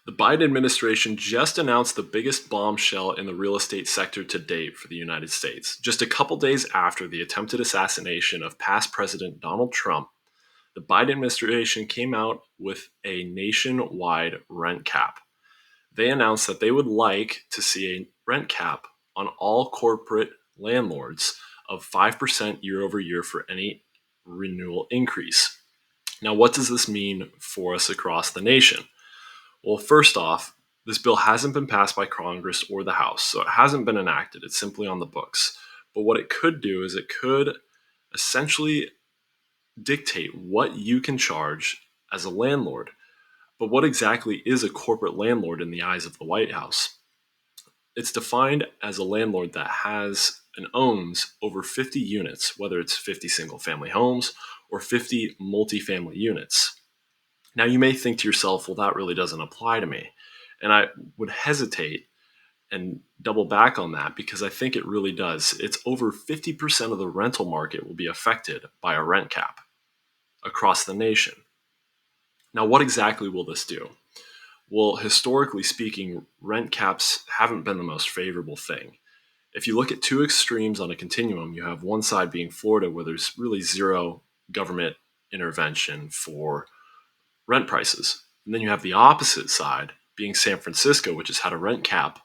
The Biden administration just announced the biggest bombshell in the real estate sector to date for the United States. Just a couple days after the attempted assassination of past President Donald Trump, the Biden administration came out with a nationwide rent cap. They announced that they would like to see a rent cap on all corporate landlords of 5% year over year for any renewal increase. Now, what does this mean for us across the nation? Well, first off, this bill hasn't been passed by Congress or the House, so it hasn't been enacted. It's simply on the books. But what it could do is it could essentially dictate what you can charge as a landlord. But what exactly is a corporate landlord in the eyes of the White House? It's defined as a landlord that has and owns over 50 units, whether it's 50 single family homes or 50 multifamily units. Now, you may think to yourself, well, that really doesn't apply to me. And I would hesitate and double back on that because I think it really does. It's over 50% of the rental market will be affected by a rent cap across the nation. Now, what exactly will this do? Well, historically speaking, rent caps haven't been the most favorable thing. If you look at two extremes on a continuum, you have one side being Florida, where there's really zero government intervention for rent prices. And then you have the opposite side being San Francisco, which has had a rent cap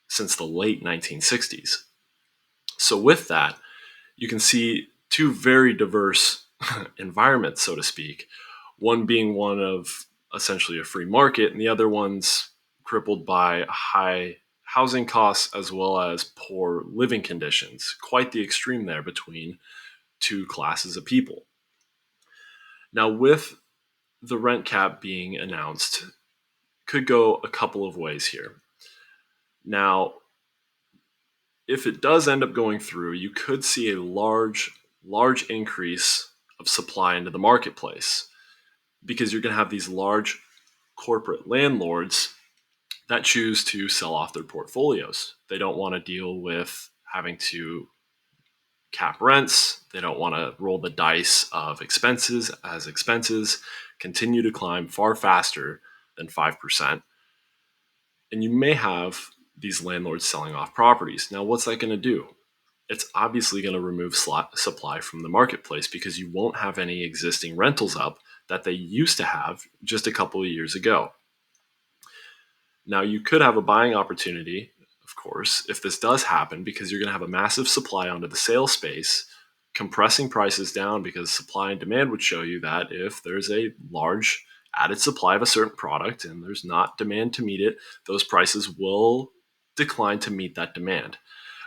since the late 1960s. So with that, you can see two very diverse environments, so to speak, one being one of essentially a free market and the other one's crippled by high housing costs as well as poor living conditions. Quite the extreme there between two classes of people. Now, with the rent cap being announced, could go a couple of ways here. Now, if it does end up going through, you could see a large increase of supply into the marketplace because you're going to have these large corporate landlords that choose to sell off their portfolios. They don't want to deal with having to cap rents. They don't want to roll the dice of expenses as expenses continue to climb far faster than 5%. And you may have these landlords selling off properties. Now, what's that going to do? It's obviously going to remove supply from the marketplace because you won't have any existing rentals up that they used to have just a couple of years ago. Now, you could have a buying opportunity, of course, if this does happen, because you're going to have a massive supply onto the sale space, compressing prices down because supply and demand would show you that if there's a large added supply of a certain product and there's not demand to meet it, those prices will decline to meet that demand.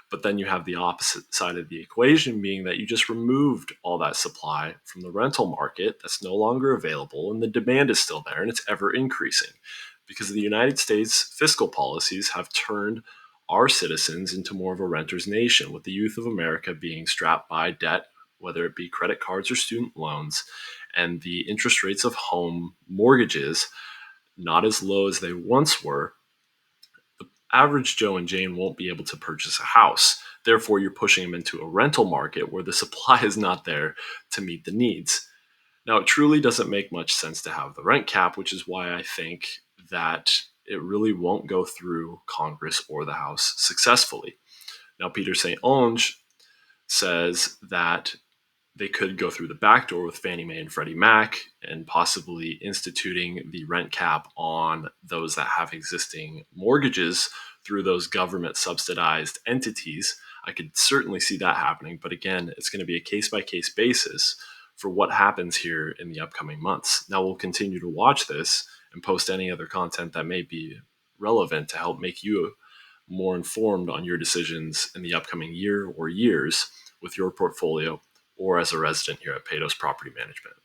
But then you have the opposite side of the equation being that you just removed all that supply from the rental market that's no longer available and the demand is still there and it's ever increasing because the United States fiscal policies have turned our citizens into more of a renter's nation, with the youth of America being strapped by debt, whether it be credit cards or student loans, and the interest rates of home mortgages not as low as they once were. The average Joe and Jane won't be able to purchase a house. Therefore, you're pushing them into a rental market where the supply is not there to meet the needs. Now, it truly doesn't make much sense to have the rent cap, which is why I think that it really won't go through Congress or the House successfully. Now, Peter St. Onge says that they could go through the back door with Fannie Mae and Freddie Mac and possibly instituting the rent cap on those that have existing mortgages through those government subsidized entities. I could certainly see that happening. But again, it's going to be a case by case basis for what happens here in the upcoming months. Now, we'll continue to watch this and post any other content that may be relevant to help make you more informed on your decisions in the upcoming year or years with your portfolio or as a resident here at Peytos Property Management.